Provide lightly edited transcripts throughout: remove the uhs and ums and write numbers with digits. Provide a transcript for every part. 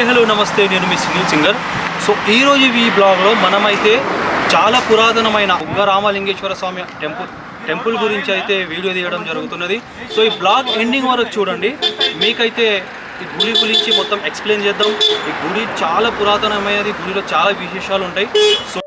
Hi hello నమస్తే, నేను మీ Sunil singer. So ఈరోజు ఈ బ్లాగ్లో మనమైతే చాలా పురాతనమైన ఉగ్గ రామలింగేశ్వర స్వామి టెంపుల్ గురించి అయితే వీడియో తీయడం జరుగుతున్నది. సో ఈ బ్లాగ్ ఎండింగ్ వరకు చూడండి, మీకైతే ఈ గుడి గురించి మొత్తం ఎక్స్ప్లెయిన్ చేద్దాం. ఈ గుడి చాలా పురాతనమైనది, గుడిలో చాలా విశేషాలు ఉంటాయి. సో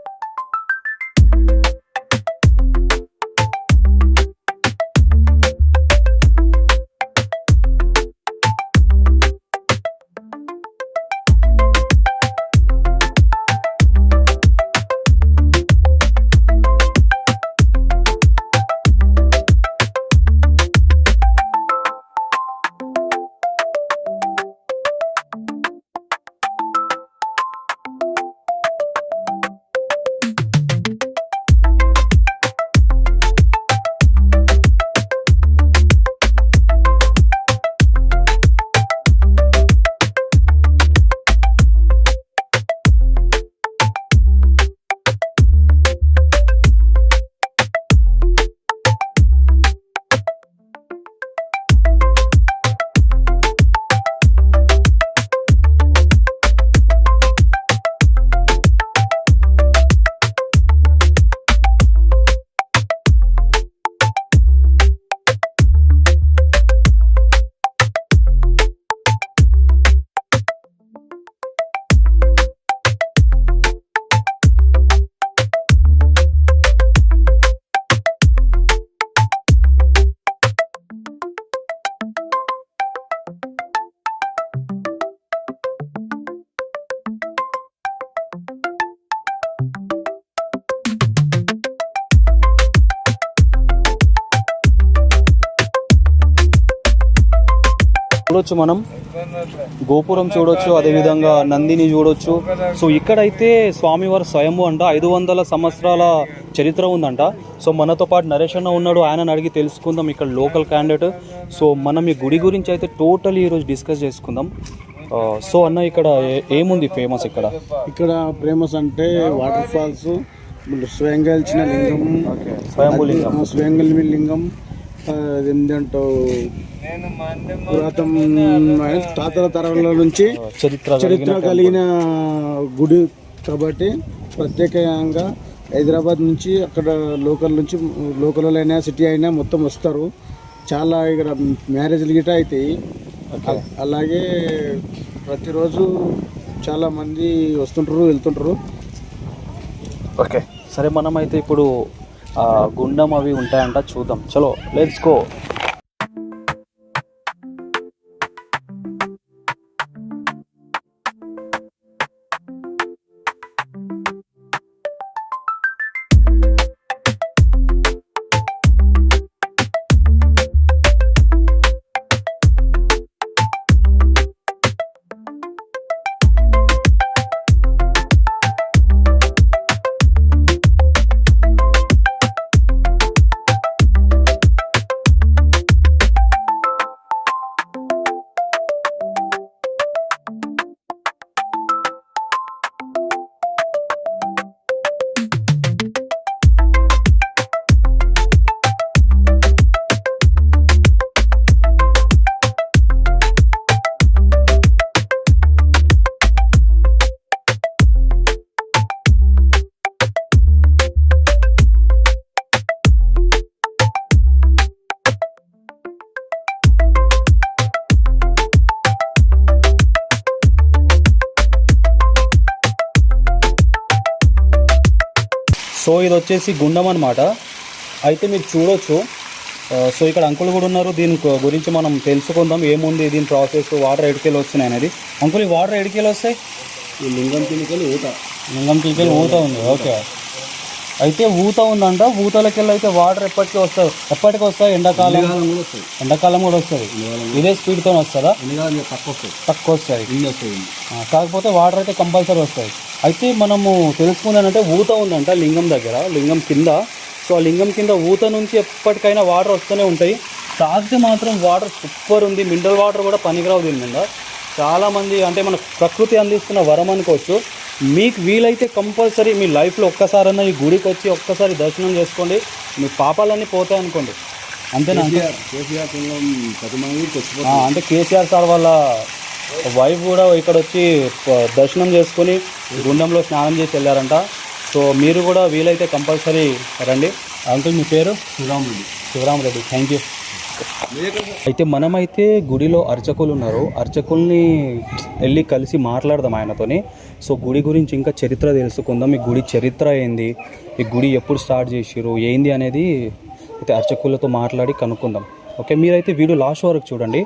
చూడొచ్చు, మనం గోపురం చూడొచ్చు, అదేవిధంగా నందిని చూడొచ్చు. సో ఇక్కడైతే స్వామివారి స్వయంభూ అంట, 500 సంవత్సరాల చరిత్ర ఉందంట. సో మనతో పాటు నరేష్ అన్న ఉన్నాడు, ఆయనను అడిగి తెలుసుకుందాం, ఇక్కడ లోకల్ క్యాండిడేట్. సో మనం ఈ గుడి గురించి అయితే టోటల్ ఈరోజు డిస్కస్ చేసుకుందాం. సో అన్న, ఇక్కడ ఏముంది ఫేమస్? ఇక్కడ ఫేమస్ అంటే వాటర్ ఫాల్స్, స్వయంగా ఇచ్చిన లింగం, స్వయంగా లింగం, ఏంటంటో పురాతన తాతల తరాల నుంచి చరిత్ర కలిగిన గుడి కాబట్టి ప్రత్యేకంగా హైదరాబాద్ నుంచి, అక్కడ లోకల్ అయినా సిటీ అయినా మొత్తం వస్తారు. చాలా ఇక్కడ మ్యారేజ్లు గిట్ట అవుతాయి. అలాగే ప్రతిరోజు చాలా మంది వస్తుంటారు, వెళ్తుంటారు. ఓకే, సరే, మనం అయితే ఇప్పుడు గుండం అవి ఉంటాయంట, చూద్దాం. చలో, లెట్స్ గో. సో ఇది వచ్చేసి గుండం అనమాట. అయితే మీరు చూడొచ్చు. సో ఇక్కడ అంకుల్ కూడా ఉన్నారు, దీని గురించి మనం తెలుసుకుందాం, ఏముంది దీని ప్రాసెస్, వాటర్ ఎడికెళ్ళి వస్తున్నాయి అనేది. అంకుల్, ఈ వాటర్ ఎడికెళ్ళి వస్తాయి? ఈ లింగం కిందకెళ్ళి ఊత ఉంది. ఓకే, అయితే ఊత ఉందంట. ఊతలకెళ్ళి అయితే వాటర్ ఎప్పటికీ వస్తాయి? ఎండాకాలం కూడా వస్తుంది. ఇదే స్పీడ్తో వస్తుందా? తక్కువ వస్తాయి. కాకపోతే వాటర్ అయితే కంపల్సరీ వస్తాయి. అయితే మనము తెలుసుకుందానంటే ఊత ఉందంట లింగం దగ్గర, లింగం కింద. సో ఆ లింగం కింద ఊత నుంచి ఎప్పటికైనా వాటర్ వస్తూనే ఉంటాయి. తాగితే మాత్రం వాటర్ సూపర్ ఉంది. మినరల్ వాటర్ కూడా పనికిరావు దీని మీద. చాలామంది అంటే మన ప్రకృతి అందిస్తున్న వరం అనుకోవచ్చు. మీకు వీలైతే కంపల్సరీ మీ లైఫ్లో ఒక్కసారన్నా ఈ గుడికి వచ్చి ఒక్కసారి దర్శనం చేసుకోండి, మీ పాపాలన్నీ పోతాయి అనుకోండి. అంతేనా? కేసీఆర్ అంటే కేసీఆర్ సార్ వాళ్ళ వైఫ్ కూడా ఇక్కడ వచ్చి దర్శనం చేసుకొని గుండంలో స్నానం చేసి వెళ్ళారంట. సో మీరు కూడా వీలైతే కంపల్సరీ రండి. అంకుల్ మీ పేరు? శివరామరెడ్డి. Thank you. అయితే మనమైతే గుడిలో అర్చకులు ఉన్నారు, అర్చకుల్ని వెళ్ళి కలిసి మాట్లాడదాం ఆయనతోని. సో గుడి గురించి ఇంకా చరిత్ర తెలుసుకుందాం. ఈ గుడి చరిత్ర ఏంది, ఈ గుడి ఎప్పుడు స్టార్ట్ చేసిర్రు ఏంది అనేది అయితే అర్చకులతో మాట్లాడి కనుక్కుందాం. ఓకే, మీరైతే వీడియో లాస్ట్ వరకు చూడండి.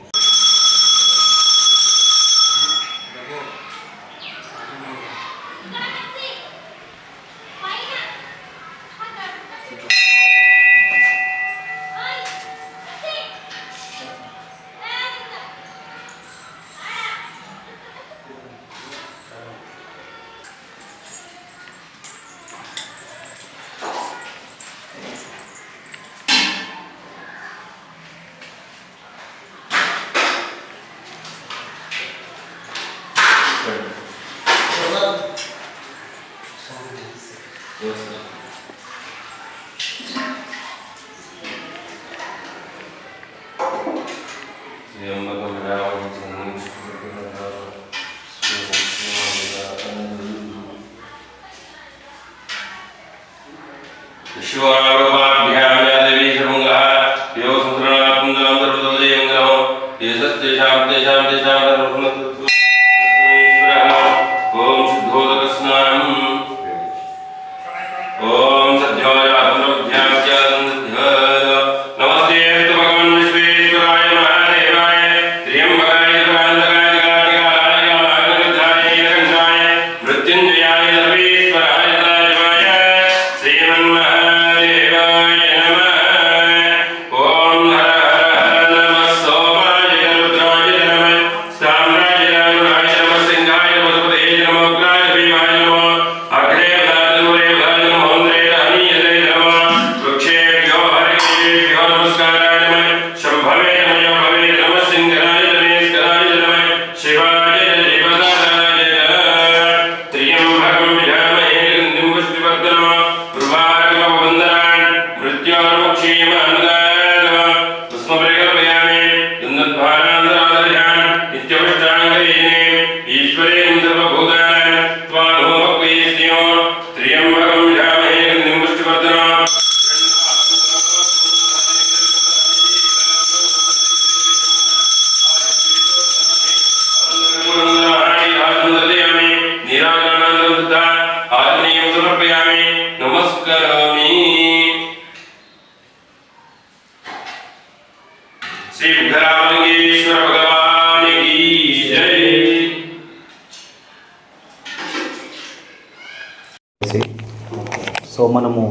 సో మనము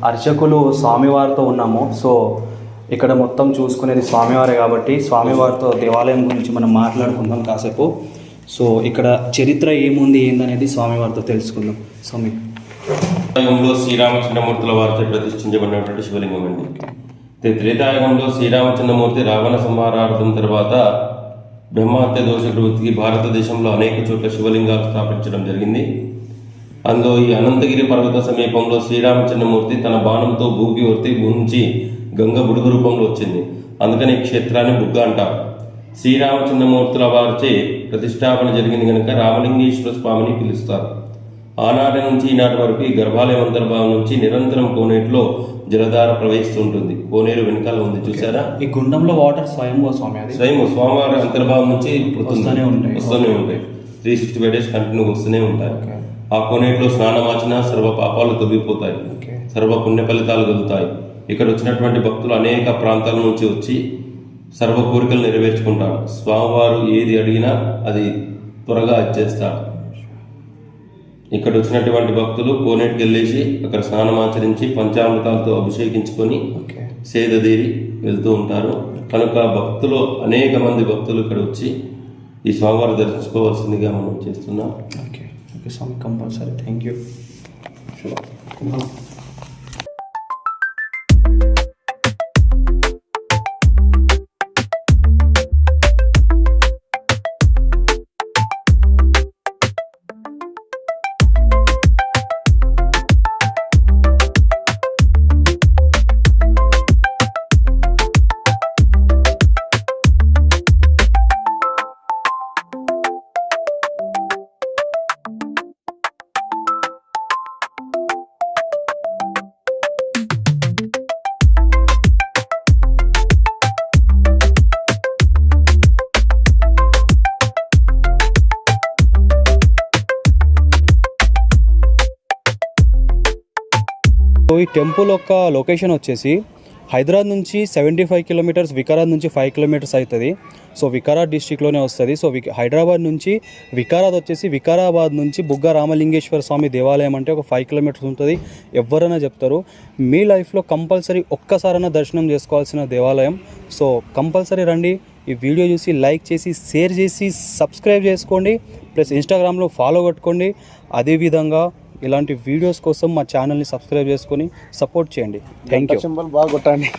అర్చకులు స్వామివారితో ఉన్నాము. సో ఇక్కడ మొత్తం చూసుకునేది స్వామివారే కాబట్టి స్వామివారితో దేవాలయం గురించి మనం మాట్లాడుకుందాం కాసేపు. సో ఇక్కడ చరిత్ర ఏముంది ఏందనేది స్వామివారితో తెలుసుకుందాం. స్వామి, త్రేతాయుగంలో శ్రీరామచంద్రమూర్తుల వారితో ప్రతిష్ఠించబడినటువంటి శివలింగం అండి. త్రేతాయుగంలో శ్రీరామచంద్రమూర్తి రావణ సంహారార్థం తర్వాత బ్రహ్మహత్య దోష నివృత్తికి భారతదేశంలో అనేక చోట్ల శివలింగాలు స్థాపించడం జరిగింది. అందులో ఈ అనంతగిరి పర్వత సమీపంలో శ్రీరామచంద్రమూర్తి తన బాణంతో భూకి వర్తి ఉంచి గంగ బుడుగు రూపంలో వచ్చింది. అందుకని ఈ క్షేత్రాన్ని బుగ్గ అంటారు. శ్రీరామచంద్రమూర్తుల వారిచే ప్రతిష్టాపన జరిగింది కనుక రామలింగేశ్వర స్వామిని పిలుస్తారు. ఆనాటి నుంచి ఈనాటి వరకు ఈ గర్భాలయం అంతర్భాగం నుంచి నిరంతరం కోనేటిలో జలధార ప్రవహిస్తుంటుంది. కోనేరు వెనకాల ఉంది చూసారా, ఈ గుండంలో వాటర్ స్వయంగా స్వామివారి అంతర్భాగం నుంచి వస్తూనే ఉంటాయి. 365 days కంటిన్యూగా వస్తూనే ఉంటాయి. ఆ కోనేటిలో స్నానమాచిన సర్వ పాపాలు తొలగిపోతాయి, సర్వ పుణ్య ఫలితాలు కలుగుతాయి. ఇక్కడ వచ్చినటువంటి భక్తులు అనేక ప్రాంతాల నుంచి వచ్చి సర్వ కోరికలు నెరవేర్చుకుంటారు. స్వామివారు ఏది అడిగినా అది త్వరగా ఇచ్చేస్తారు. ఇక్కడ వచ్చినటువంటి భక్తులు కోనేటికి వెళ్ళేసి అక్కడ స్నానమాచరించి పంచామృతాలతో అభిషేకించుకొని సేదదీరి వెళ్తూ ఉంటారు. కనుక భక్తులు అనేక మంది భక్తులు ఇక్కడ వచ్చి ఈ స్వామివారు దర్శించుకోవాల్సిందిగా మనం చేస్తున్నాం. ఓకే స్వామి, కంపల్సరీ. Thank you. సో ఈ టెంపుల్ యొక్క లొకేషన్ వచ్చేసి హైదరాబాద్ నుంచి 75 కిలోమీటర్స్, వికారాబాద్ నుంచి 5 కిలోమీటర్స్ అవుతుంది. సో వికారాబాద్ డిస్టిక్లోనే వస్తుంది. సో హైదరాబాద్ నుంచి వికారాబాద్ వచ్చేసి, వికారాబాద్ నుంచి బుగ్గ రామలింగేశ్వర స్వామి దేవాలయం అంటే ఒక 5 కిలోమీటర్స్ ఉంటుంది. ఎవరైనా చెప్తారు. మీ లైఫ్లో కంపల్సరీ ఒక్కసారైనా దర్శనం చేసుకోవాల్సిన దేవాలయం. సో కంపల్సరీ రండి. ఈ వీడియో చూసి లైక్ చేసి, షేర్ చేసి, సబ్స్క్రైబ్ చేసుకోండి. ప్లస్ ఇన్స్టాగ్రామ్లో ఫాలో కొట్టుకోండి. అదేవిధంగా ఇలాంటి వీడియోస్ కోసం మా ఛానల్ని సబ్స్క్రైబ్ చేసుకొని సపోర్ట్ చేయండి. Thank you. సింబల్ బాగా కొట్టండి.